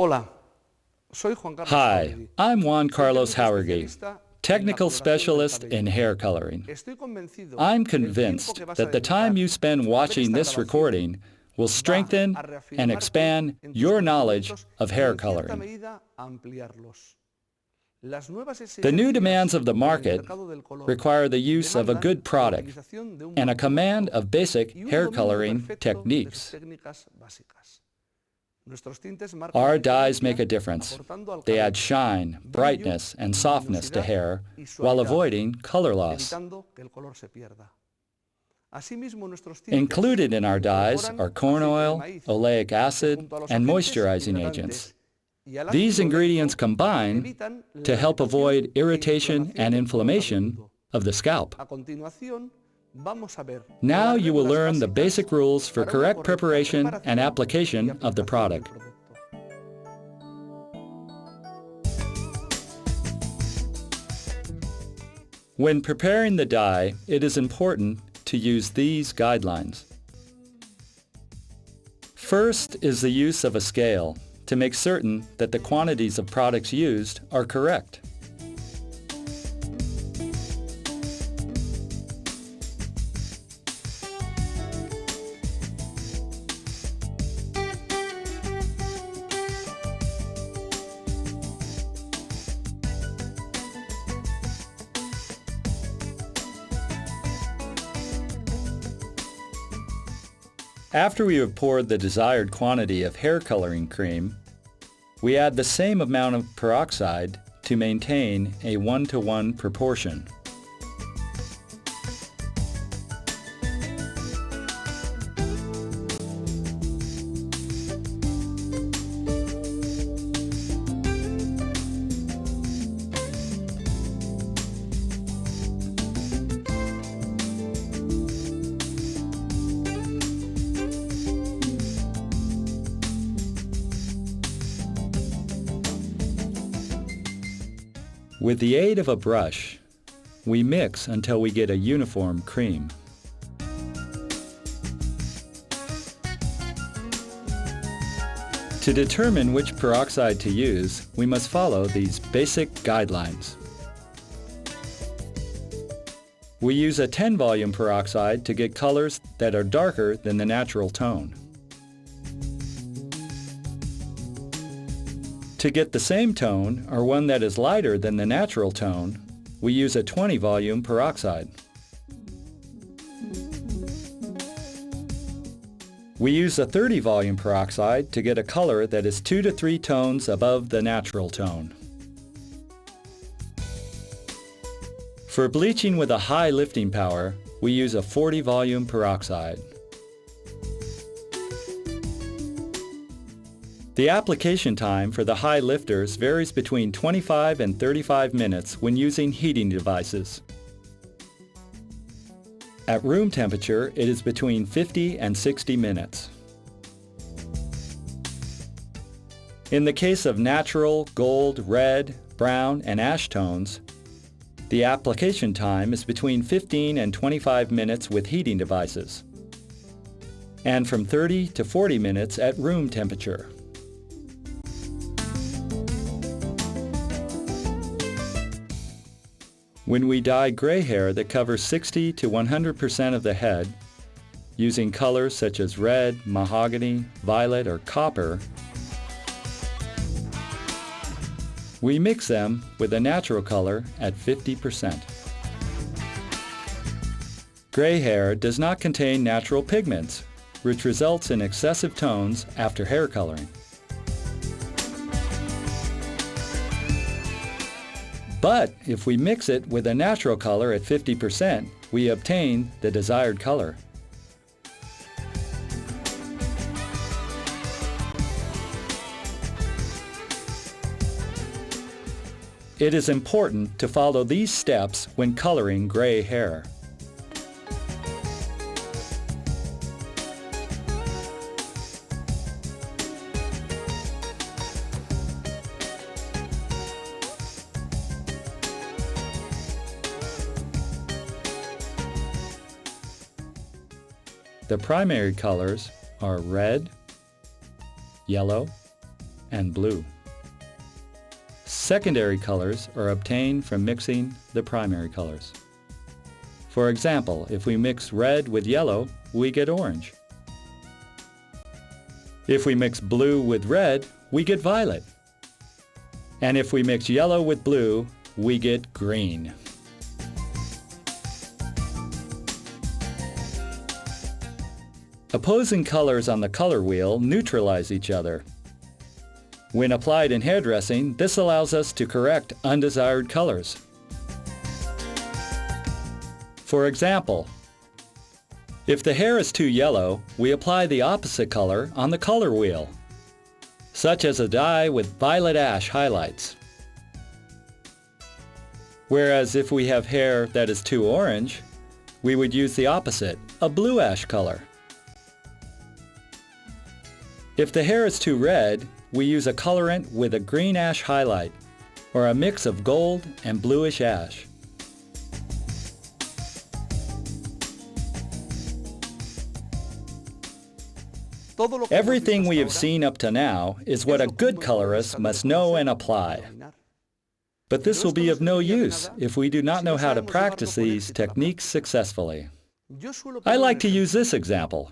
Hola, soy Juan Carlos Hi, Jauregui. I'm Juan Carlos Soy Jauregui, especialista en la technical coloración del specialist in cabello. hair coloring. Estoy convencido I'm que el tiempo convinced que vas a that the time dedicar you spend a ver watching esta this grabación recording will va strengthen a and reafirmarte expand en tus your knowledge conocimientos of y hair en cierta coloring. medida a ampliarlos. Las nuevas The new exigencias demands of the del market mercado del color require the use of a demandan good la product utilización de un and a buen command producto of basic y un hair dominio coloring perfecto de sus techniques. técnicas básicas. Nuestros tintes marcan la Our dyes make diferencia, a difference. aportando al They add cabello shine, brillo, brightness, and softness to luminosidad hair y while suavidad, avoiding color loss. evitando que el color se pierda. Asimismo, nuestros tintes Included in our dyes incorporan are corn aceite de oil, maíz, oleic que acid, junto a los and agentes moisturizing hidratantes agents. y al These ácido ingredients oleico combine evitan to la help avoid irritación e irritation inflamación and del cuero inflammation cabelludo. of the scalp. A continuación, vamos a ver Now las you will reglas learn the básicas basic rules for para una correct correcta preparation and preparación y application of the aplicación del product. producto. When preparing the dye, it is important to use these guidelines. First is the use of a scale to make certain that the quantities of products used are correct. After we have poured the desired quantity of hair coloring cream, we add the same amount of peroxide to maintain a 1-to-1 proportion. With the aid of a brush, we mix until we get a uniform cream. To determine which peroxide to use, we must follow these basic guidelines. We use a 10-volume peroxide to get colors that are darker than the natural tone. To get the same tone, or one that is lighter than the natural tone, we use a 20-volume peroxide. We use a 30-volume peroxide to get a color that is 2 to 3 tones above the natural tone. For bleaching with a high lifting power, we use a 40-volume peroxide. The application time for the high lifters varies between 25 and 35 minutes when using heating devices. At room temperature, it is between 50 and 60 minutes. In the case of natural, gold, red, brown, and ash tones, the application time is between 15 and 25 minutes with heating devices, and from 30 to 40 minutes at room temperature. When we dye gray hair that covers 60 to 100% of the head, using colors such as red, mahogany, violet, or copper, we mix them with a natural color at 50%. Gray hair does not contain natural pigments, which results in excessive tones after hair coloring. But if we mix it with a natural color at 50%, we obtain the desired color. It is important to follow these steps when coloring gray hair. The primary colors are red, yellow, and blue. Secondary colors are obtained from mixing the primary colors. For example, if we mix red with yellow, we get orange. If we mix blue with red, we get violet. And if we mix yellow with blue, we get green. Opposing colors on the color wheel neutralize each other. When applied in hairdressing, this allows us to correct undesired colors. For example, if the hair is too yellow, we apply the opposite color on the color wheel, such as a dye with violet ash highlights. Whereas if we have hair that is too orange, we would use the opposite, a blue ash color. If the hair is too red, we use a colorant with a green ash highlight, or a mix of gold and bluish ash. Everything we have seen up to now is what a good colorist must know and apply. But this will be of no use if we do not know how to practice these techniques successfully. I like to use this example.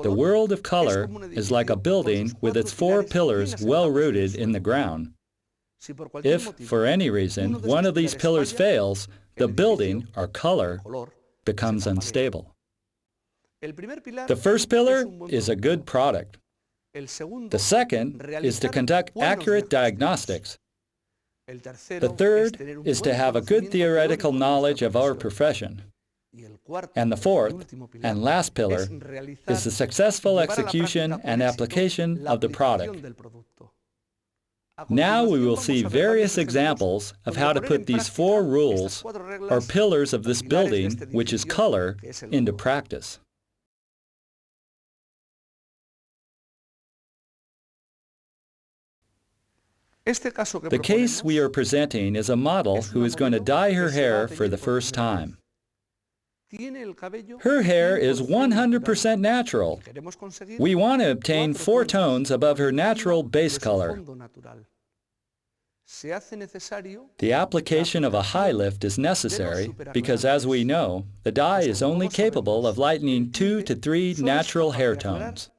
The world of color is like a building with its 4 pillars well rooted in the ground. If, for any reason, one of these pillars fails, the building, or color, becomes unstable. The first pillar is a good product. The second is to conduct accurate diagnostics. The third is to have a good theoretical knowledge of our profession. And the fourth and last pillar is the successful execution and application of the product. Now we will see various examples of how to put these 4 rules, or pillars of this building, which is color, into practice. The case we are presenting is a model who is going to dye her hair for the first time. Her hair is 100% natural. We want to obtain 4 tones above her natural base color. The application of a high lift is necessary because, as we know, the dye is only capable of lightening 2 to 3 natural hair tones.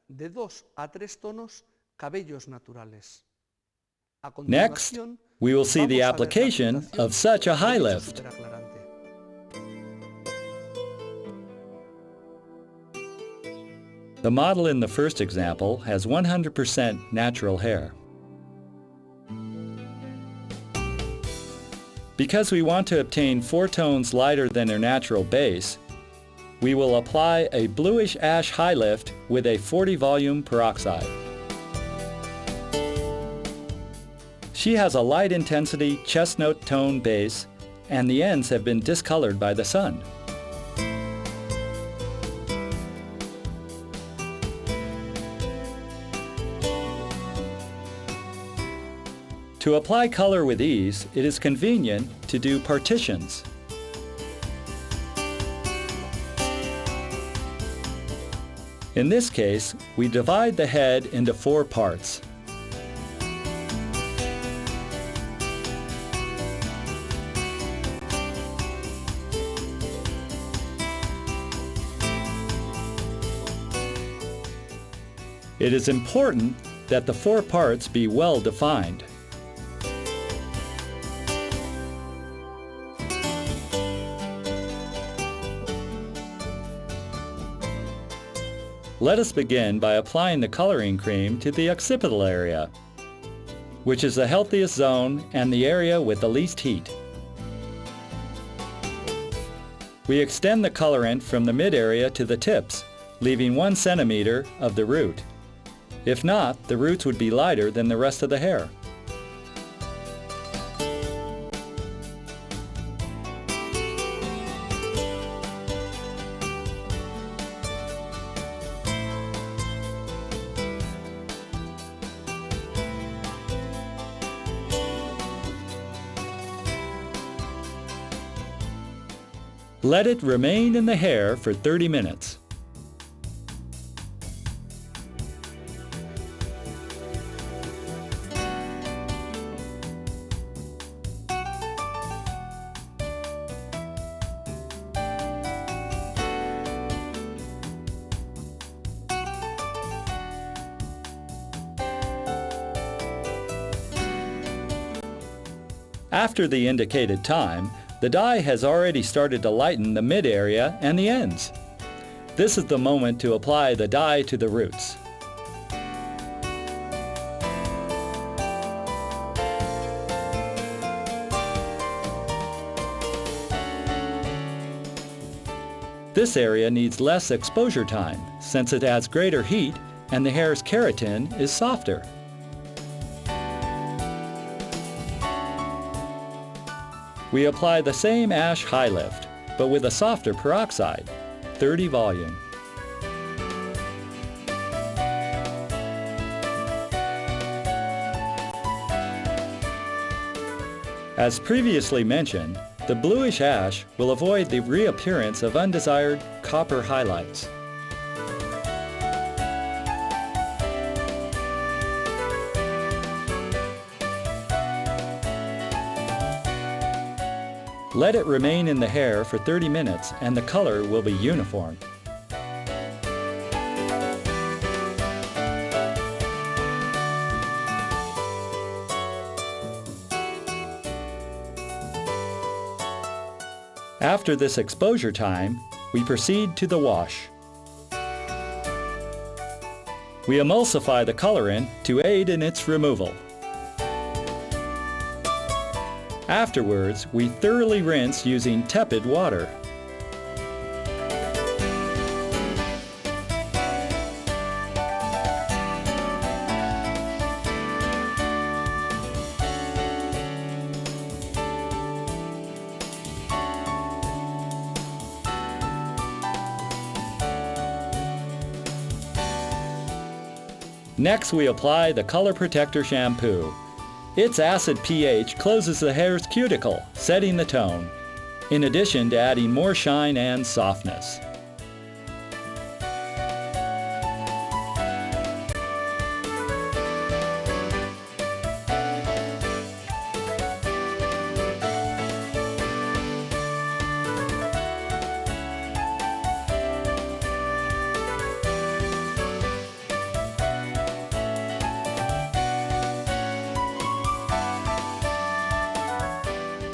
Next, we will see the application of such a high lift. The model in the first example has 100% natural hair. Because we want to obtain 4 tones lighter than her natural base, we will apply a bluish ash high lift with a 40 volume peroxide. She has a light intensity chestnut tone base, and the ends have been discolored by the sun. To apply color with ease, it is convenient to do partitions. In this case, we divide the head into 4 parts. It is important that the 4 parts be well defined. Let us begin by applying the coloring cream to the occipital area, which is the healthiest zone and the area with the least heat. We extend the colorant from the mid-area to the tips, leaving 1 centimeter of the root. If not, the roots would be lighter than the rest of the hair. Let it remain in the hair for 30 minutes. After the indicated time, the dye has already started to lighten the mid area and the ends. This is the moment to apply the dye to the roots. This area needs less exposure time since it has greater heat and the hair's keratin is softer. We apply the same ash high lift, but with a softer peroxide, 30 volume. As previously mentioned, the bluish ash will avoid the reappearance of undesired copper highlights. Let it remain in the hair for 30 minutes and the color will be uniform. After this exposure time, we proceed to the wash. We emulsify the colorant to aid in its removal. Afterwards, we thoroughly rinse using tepid water. Next, we apply the Color Protector shampoo. Its acid pH closes the hair's cuticle, setting the tone, in addition to adding more shine and softness.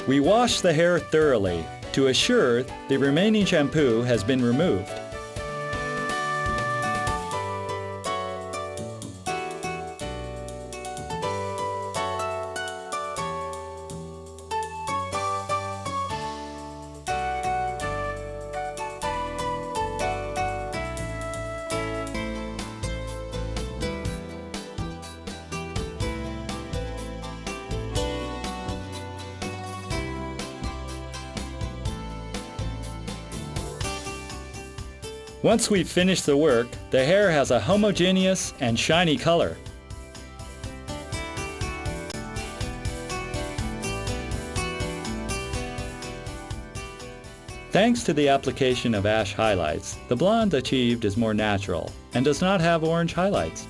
We wash the hair thoroughly to assure the remaining shampoo has been removed. Once we've finished the work, the hair has a homogeneous and shiny color. Thanks to the application of ash highlights, the blonde achieved is more natural and does not have orange highlights.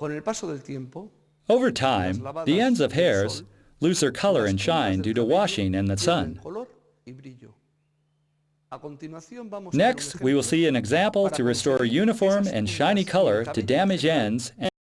Con el paso del tiempo, over time, the ends of hairs lose their color and shine due to washing and the sun. Next, we will see an example to restore uniform and shiny color to damaged ends